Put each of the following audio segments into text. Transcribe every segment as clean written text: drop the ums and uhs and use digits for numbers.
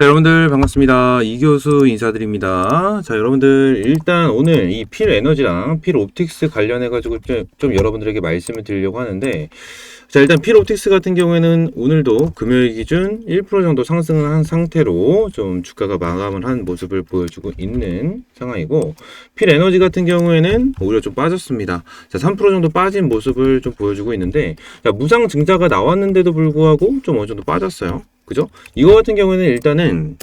자, 여러분들 반갑습니다. 이교수 인사드립니다. 자, 여러분들 일단 오늘 이 필 에너지랑 필 옵틱스 관련해 가지고 좀 여러분들에게 말씀을 드리려고 하는데, 자, 일단 필 옵틱스 같은 경우에는 오늘도 금요일 기준 1% 정도 상승을 한 상태로 좀 주가가 마감을 한 모습을 보여주고 있는 상황이고, 필 에너지 같은 경우에는 오히려 좀 빠졌습니다. 자, 3% 정도 빠진 모습을 좀 보여주고 있는데, 자, 무상 증자가 나왔는데도 불구하고 좀 어느 정도 빠졌어요. 그죠? 이거 같은 경우에는 일단은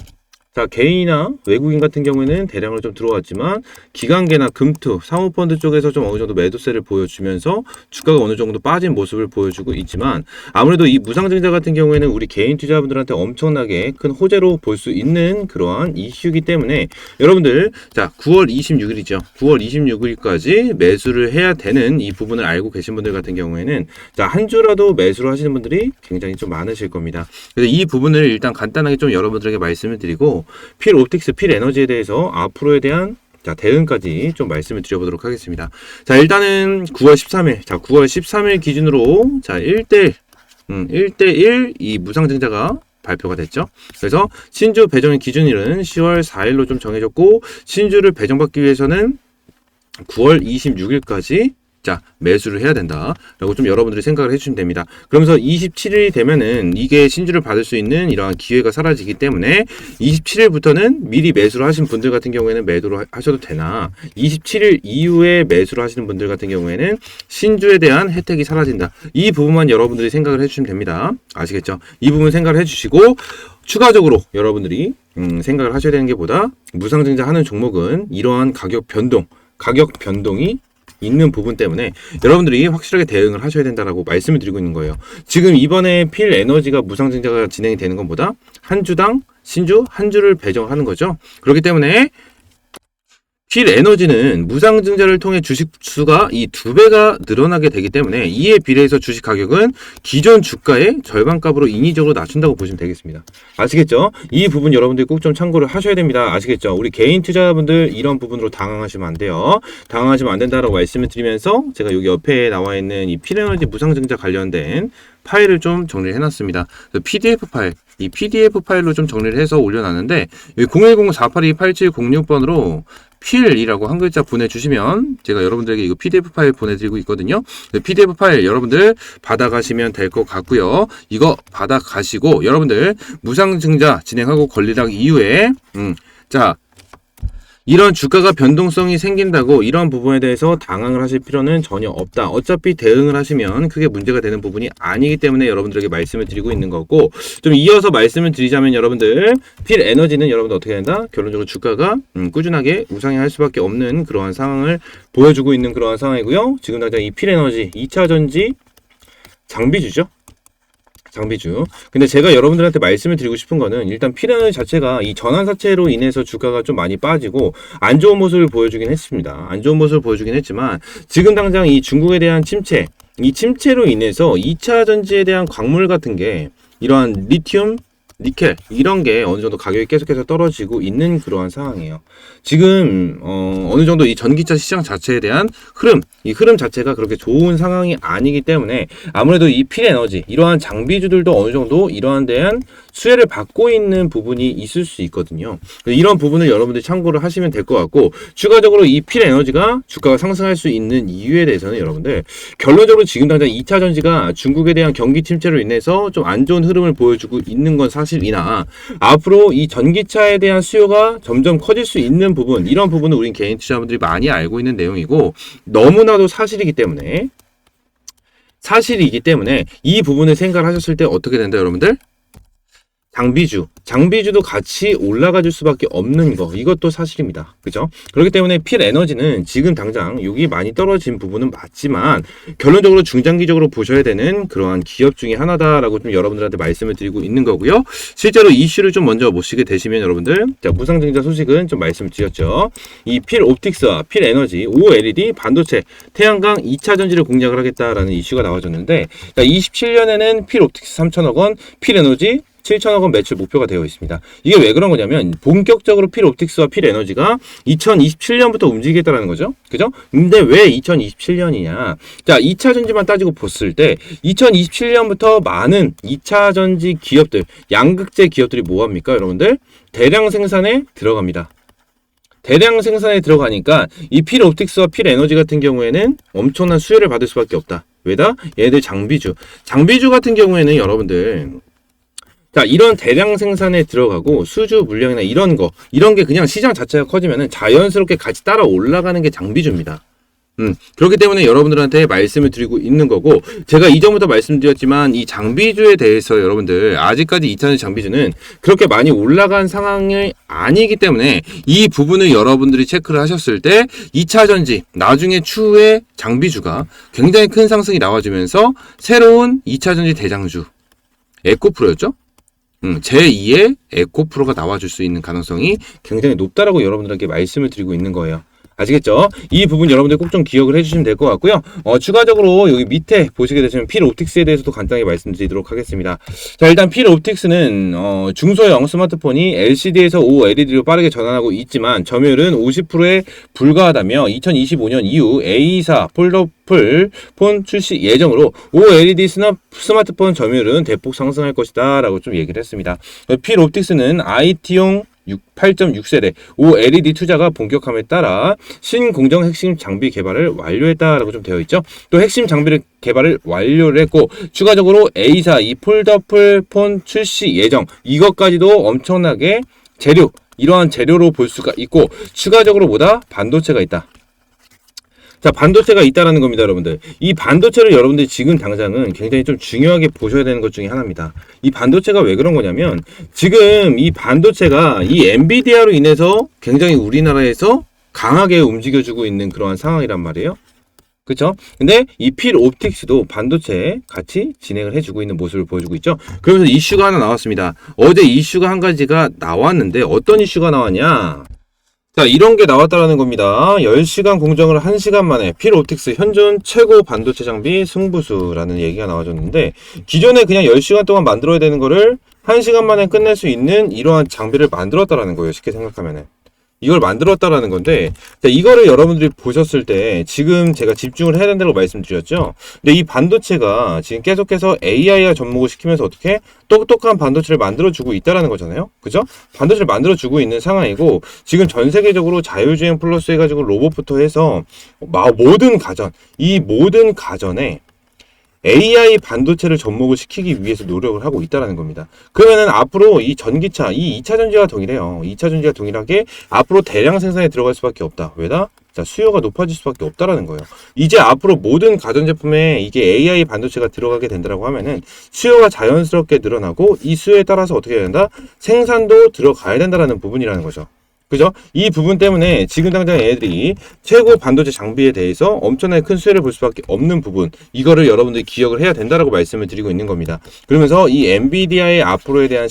자, 개인이나 외국인 같은 경우에는 대량으로 좀 들어왔지만 기관계나 금투, 사모펀드 쪽에서 좀 어느 정도 매도세를 보여주면서 주가가 어느 정도 빠진 모습을 보여주고 있지만, 아무래도 이 무상증자 같은 경우에는 우리 개인 투자분들한테 엄청나게 큰 호재로 볼 수 있는 그러한 이슈이기 때문에 여러분들, 자, 9월 26일이죠. 9월 26일까지 매수를 해야 되는 이 부분을 알고 계신 분들 같은 경우에는 자, 한 주라도 매수를 하시는 분들이 굉장히 좀 많으실 겁니다. 그래서 이 부분을 일단 간단하게 좀 여러분들에게 말씀을 드리고, 필 옵틱스, 필 에너지에 대해서 앞으로에 대한 자, 대응까지 좀 말씀을 드려보도록 하겠습니다. 자, 일단은 9월 13일, 자, 9월 13일 기준으로 자, 1대1 이 무상증자가 발표가 됐죠. 그래서 신주 배정의 기준일은 10월 4일로 좀 정해졌고, 신주를 배정받기 위해서는 9월 26일까지 자, 매수를 해야 된다 라고 좀 여러분들이 생각을 해주시면 됩니다. 그러면서 27일이 되면은 이게 신주를 받을 수 있는 이러한 기회가 사라지기 때문에 27일부터는 미리 매수를 하신 분들 같은 경우에는 매도를 하셔도 되나, 27일 이후에 매수를 하시는 분들 같은 경우에는 신주에 대한 혜택이 사라진다. 이 부분만 여러분들이 생각을 해주시면 됩니다. 아시겠죠? 이 부분 생각을 해주시고, 추가적으로 여러분들이 생각을 하셔야 되는 게 보다 무상증자 하는 종목은 이러한 가격 변동이 있는 부분 때문에 여러분들이 확실하게 대응을 하셔야 된다라고 말씀을 드리고 있는 거예요. 지금 이번에 필 에너지가 무상증자가 진행이 되는 것보다 한 주당 신주 한 주를 배정하는 거죠. 그렇기 때문에 필 에너지는 무상증자를 통해 주식 수가 이 2배가 늘어나게 되기 때문에 이에 비례해서 주식 가격은 기존 주가의 절반값으로 인위적으로 낮춘다고 보시면 되겠습니다. 아시겠죠? 이 부분 여러분들이 꼭 좀 참고를 하셔야 됩니다. 아시겠죠? 우리 개인 투자자분들 이런 부분으로 당황하시면 안 돼요. 당황하시면 안 된다라고 말씀을 드리면서 제가 여기 옆에 나와 있는 이 필 에너지 무상증자 관련된 파일을 좀 정리를 해놨습니다. PDF 파일, 이 PDF 파일로 좀 정리를 해서 올려놨는데, 여기 010-4822-8706번으로 필이라고 한 글자 보내주시면 제가 여러분들에게 이거 PDF 파일 보내드리고 있거든요. PDF 파일 여러분들 받아가시면 될 것 같고요. 이거 받아가시고 여러분들 무상증자 진행하고 권리락 이후에 자, 이런 주가가 변동성이 생긴다고 이런 부분에 대해서 당황을 하실 필요는 전혀 없다. 어차피 대응을 하시면 크게 문제가 되는 부분이 아니기 때문에 여러분들에게 말씀을 드리고 있는 거고, 좀 이어서 말씀을 드리자면 여러분들, 필 에너지는 여러분들 어떻게 된다? 결론적으로 주가가 꾸준하게 우상향할 수밖에 없는 그러한 상황을 보여주고 있는 그러한 상황이고요. 지금 당장 이 필 에너지 2차전지 장비주죠. 장비주. 근데 제가 여러분들한테 말씀을 드리고 싶은 거는, 일단 필 에너지 자체가 이 전환사채로 인해서 주가가 좀 많이 빠지고 안 좋은 모습을 보여주긴 했습니다. 안 좋은 모습을 보여주긴 했지만, 지금 당장 이 중국에 대한 침체, 이 침체로 인해서 2차 전지에 대한 광물 같은 게 이러한 리튬, 니켈 이런 게 어느 정도 가격이 계속해서 떨어지고 있는 그러한 상황이에요. 지금 어느 정도 이 전기차 시장 자체에 대한 흐름, 이 흐름 자체가 그렇게 좋은 상황이 아니기 때문에 아무래도 이 필 에너지 이러한 장비주들도 어느 정도 이러한 대한 수혜를 받고 있는 부분이 있을 수 있거든요. 이런 부분을 여러분들이 참고를 하시면 될 것 같고, 추가적으로 이 필 에너지가 주가가 상승할 수 있는 이유에 대해서는 여러분들 결론적으로 지금 당장 2차 전지가 중국에 대한 경기 침체로 인해서 좀 안 좋은 흐름을 보여주고 있는 건 사실이나, 앞으로 이 전기차에 대한 수요가 점점 커질 수 있는 부분, 이런 부분은 우린 개인 투자자분들이 많이 알고 있는 내용이고 너무나도 사실이기 때문에 이 부분을 생각을 하셨을 때 어떻게 된다 여러분들? 장비주도 같이 올라가 줄 수밖에 없는 거, 이것도 사실입니다. 그죠? 그렇기 때문에 필 에너지는 지금 당장 여기 많이 떨어진 부분은 맞지만 결론적으로 중장기적으로 보셔야 되는 그러한 기업 중에 하나다라고 좀 여러분들한테 말씀을 드리고 있는 거고요. 실제로 이슈를 좀 먼저 보시게 되시면 여러분들, 자, 무상증자 소식은 좀 말씀을 드렸죠. 이 필 옵틱스와 필 에너지, OLED, 반도체, 태양광 2차 전지를 공략을 하겠다라는 이슈가 나와줬는데, 자, 27년에는 필 옵틱스 3천억 원, 필 에너지 7천억 원 매출 목표가 되어 있습니다. 이게 왜 그런 거냐면 본격적으로 필옵틱스와 필에너지가 2027년부터 움직이겠다라는 거죠. 그죠? 근데 왜 2027년이냐? 자, 2차 전지만 따지고 봤을 때 2027년부터 많은 2차 전지 기업들, 양극재 기업들이 뭐 합니까, 여러분들? 대량 생산에 들어갑니다. 대량 생산에 들어가니까 이 필옵틱스와 필에너지 같은 경우에는 엄청난 수혜를 받을 수밖에 없다. 왜다? 얘네들 장비주 같은 경우에는 여러분들, 자, 이런 대량 생산에 들어가고 수주 물량이나 이런 게 그냥 시장 자체가 커지면은 자연스럽게 같이 따라 올라가는 게 장비주입니다. 그렇기 때문에 여러분들한테 말씀을 드리고 있는 거고, 제가 이전부터 말씀드렸지만 이 장비주에 대해서 여러분들 아직까지 2차전지 장비주는 그렇게 많이 올라간 상황이 아니기 때문에 이 부분을 여러분들이 체크를 하셨을 때 2차전지 나중에 추후에 장비주가 굉장히 큰 상승이 나와주면서 새로운 2차전지 대장주 에코프로였죠? 제2의 에코프로가 나와줄 수 있는 가능성이 굉장히 높다라고 여러분들에게 말씀을 드리고 있는 거예요. 아시겠죠? 이 부분 여러분들 꼭 좀 기억을 해주시면 될 것 같고요. 추가적으로 여기 밑에 보시게 되시면 필옵틱스에 대해서도 간단하게 말씀드리도록 하겠습니다. 자, 일단 필옵틱스는 중소형 스마트폰이 LCD에서 OLED로 빠르게 전환하고 있지만 점유율은 50%에 불과하다며 2025년 이후 A사 폴더풀 폰 출시 예정으로 OLED 스마트폰 점유율은 대폭 상승할 것이다 라고 좀 얘기를 했습니다. 필옵틱스는 IT용 8.6세대 OLED 투자가 본격함에 따라 신공정 핵심 장비 개발을 완료했다라고 좀 되어 있죠. 또 핵심 장비를 개발을 완료를 했고 추가적으로 A사 이 폴더풀 폰 출시 예정, 이것까지도 엄청나게 이러한 재료로 볼 수가 있고 추가적으로 뭐다? 반도체가 있다. 자, 반도체가 있다라는 겁니다, 여러분들. 이 반도체를 여러분들이 지금 당장은 굉장히 좀 중요하게 보셔야 되는 것 중에 하나입니다. 이 반도체가 왜 그런 거냐면 지금 이 반도체가 이 엔비디아로 인해서 굉장히 우리나라에서 강하게 움직여주고 있는 그러한 상황이란 말이에요. 그쵸? 근데 이 필옵틱스도 반도체에 같이 진행을 해주고 있는 모습을 보여주고 있죠. 그러면서 이슈가 하나 나왔습니다. 어제 이슈가 한 가지가 나왔는데 어떤 이슈가 나왔냐? 자, 이런 게 나왔다라는 겁니다. 10시간 공정을 1시간 만에 필옵틱스 현존 최고 반도체 장비 승부수라는 얘기가 나와줬는데 기존에 그냥 10시간 동안 만들어야 되는 거를 1시간 만에 끝낼 수 있는 이러한 장비를 만들었다라는 거예요. 쉽게 생각하면은. 이걸 만들었다라는 건데, 자, 이거를 여러분들이 보셨을 때 지금 제가 집중을 해야 된다고 말씀드렸죠. 근데 이 반도체가 지금 계속해서 AI와 접목을 시키면서 어떻게 똑똑한 반도체를 만들어주고 있다라는 거잖아요. 그죠? 반도체를 만들어주고 있는 상황이고 지금 전 세계적으로 자율주행 플러스 해가지고 로봇부터 해서 모든 가전에 AI 반도체를 접목을 시키기 위해서 노력을 하고 있다는 겁니다. 그러면은 앞으로 이 전기차, 이 2차 전지와 동일해요. 2차 전지와 동일하게 앞으로 대량 생산에 들어갈 수밖에 없다. 왜다? 자, 수요가 높아질 수밖에 없다라는 거예요. 이제 앞으로 모든 가전제품에 이게 AI 반도체가 들어가게 된다라고 하면은 수요가 자연스럽게 늘어나고 이 수요에 따라서 어떻게 해야 된다? 생산도 들어가야 된다라는 부분이라는 거죠. 그죠? 이 부분 때문에 지금 당장 얘네들이 최고 반도체 장비에 대해서 엄청나게 큰 수혜를 볼 수밖에 없는 부분, 이거를 여러분들이 기억을 해야 된다라고 말씀을 드리고 있는 겁니다. 그러면서 이 엔비디아의 앞으로에 대한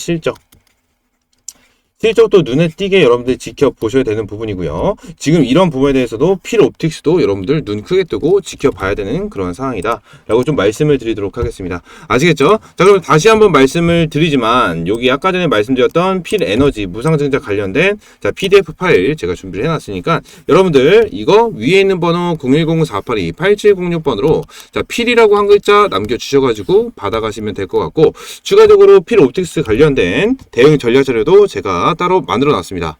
실적도 눈에 띄게 여러분들이 지켜보셔야 되는 부분이고요. 지금 이런 부분에 대해서도 필옵틱스도 여러분들 눈 크게 뜨고 지켜봐야 되는 그런 상황이다 라고 좀 말씀을 드리도록 하겠습니다. 아시겠죠? 자, 그럼 다시 한번 말씀을 드리지만 여기 아까 전에 말씀드렸던 필에너지 무상증자 관련된 자 PDF 파일 제가 준비를 해놨으니까 여러분들 이거 위에 있는 번호 010-482-8706번으로 자 필이라고 한 글자 남겨주셔가지고 받아가시면 될 것 같고 추가적으로 필옵틱스 관련된 대응 전략 자료도 제가 따로 만들어 놨습니다.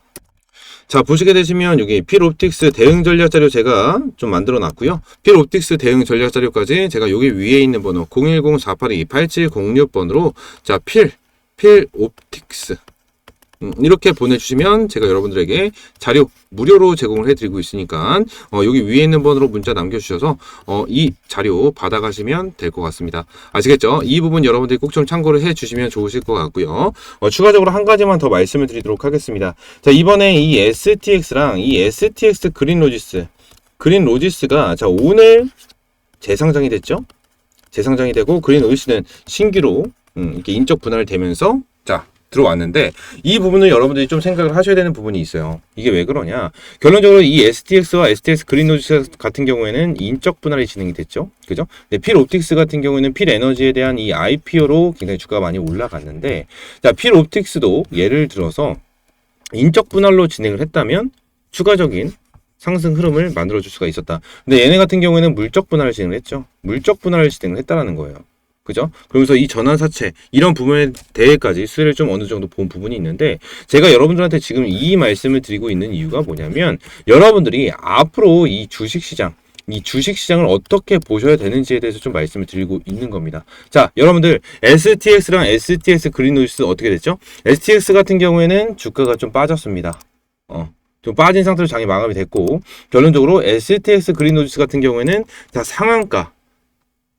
자, 보시게 되시면 여기 필옵틱스 대응 전략 자료 제가 좀 만들어 놨고요. 필옵틱스 대응 전략 자료까지 제가 여기 위에 있는 번호 010-482-8706번으로 자 필옵틱스 이렇게 보내주시면 제가 여러분들에게 자료 무료로 제공을 해드리고 있으니까 여기 위에 있는 번호로 문자 남겨주셔서 이 자료 받아가시면 될 것 같습니다. 아시겠죠? 이 부분 여러분들이 꼭 좀 참고를 해주시면 좋으실 것 같고요. 추가적으로 한 가지만 더 말씀을 드리도록 하겠습니다. 자, 이번에 이 STX랑 이 STX 그린로지스가 자 오늘 재상장이 됐죠? 재상장이 되고 그린로지스는 신규로 이렇게 인적 분할되면서 자 들어왔는데 이 부분을 여러분들이 좀 생각을 하셔야 되는 부분이 있어요. 이게 왜 그러냐? 결론적으로 이 STX와 STX 그린로지스 같은 경우에는 인적 분할이 진행이 됐죠. 그죠? 근데 필 옵틱스 같은 경우에는 필 에너지에 대한 이 IPO로 굉장히 주가가 많이 올라갔는데, 자, 필 옵틱스도 예를 들어서 인적 분할로 진행을 했다면 추가적인 상승 흐름을 만들어줄 수가 있었다. 근데 얘네 같은 경우에는 물적 분할을 진행을 했죠. 물적 분할을 진행을 했다라는 거예요. 그죠? 그러면서 이 전환사채 이런 부분에 대해까지 수혜를 좀 어느 정도 본 부분이 있는데, 제가 여러분들한테 지금 이 말씀을 드리고 있는 이유가 뭐냐면, 여러분들이 앞으로 이 주식시장을 어떻게 보셔야 되는지에 대해서 좀 말씀을 드리고 있는 겁니다. 자, 여러분들 STX랑 STX 그린로지스 어떻게 됐죠? STX 같은 경우에는 주가가 좀 빠졌습니다. 좀 빠진 상태로 장이 마감이 됐고, 결론적으로 STX 그린로지스 같은 경우에는 자, 상한가,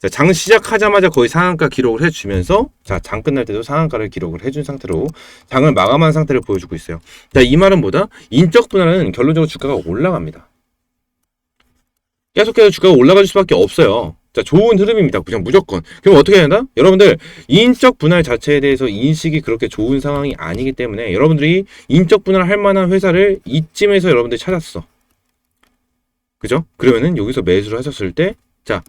자, 장 시작하자마자 거의 상한가 기록을 해주면서, 자, 장 끝날 때도 상한가를 기록을 해준 상태로 장을 마감한 상태를 보여주고 있어요. 자, 이 말은 뭐다? 인적 분할은 결론적으로 주가가 올라갑니다. 계속해서 주가가 올라갈 수밖에 없어요. 자, 좋은 흐름입니다. 그냥 무조건. 그럼 어떻게 해야 된다? 여러분들, 인적 분할 자체에 대해서 인식이 그렇게 좋은 상황이 아니기 때문에 여러분들이 인적 분할 할 만한 회사를 이쯤에서 여러분들이 찾았어. 그죠? 그러면은 여기서 매수를 하셨을 때, 자,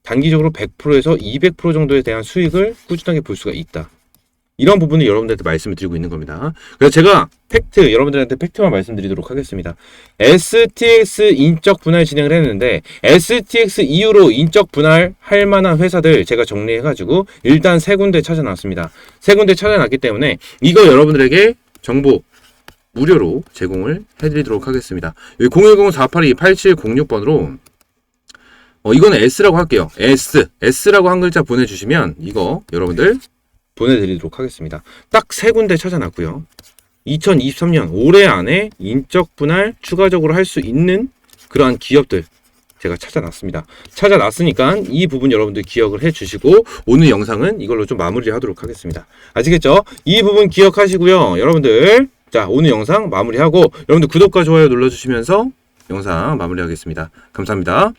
단기적으로 100%에서 200% 정도에 대한 수익을 꾸준하게 볼 수가 있다. 이런 부분을 여러분들한테 말씀을 드리고 있는 겁니다. 그래서 제가 여러분들한테 팩트만 말씀드리도록 하겠습니다. STX 인적 분할 진행을 했는데, STX 이후로 인적 분할 할 만한 회사들 제가 정리해가지고 일단 세 군데 찾아놨습니다. 세 군데 찾아놨기 때문에 이거 여러분들에게 정보 무료로 제공을 해드리도록 하겠습니다. 010-482-8706번으로 이거는 S라고 할게요. S라고 한 글자 보내주시면 이거 여러분들 보내드리도록 하겠습니다. 딱 세 군데 찾아놨고요. 2023년 올해 안에 인적 분할 추가적으로 할 수 있는 그러한 기업들 제가 찾아놨습니다. 찾아놨으니까 이 부분 여러분들 기억을 해주시고, 오늘 영상은 이걸로 좀 마무리하도록 하겠습니다. 아시겠죠? 이 부분 기억하시고요. 여러분들, 자, 오늘 영상 마무리하고 여러분들 구독과 좋아요 눌러주시면서 영상 마무리하겠습니다. 감사합니다.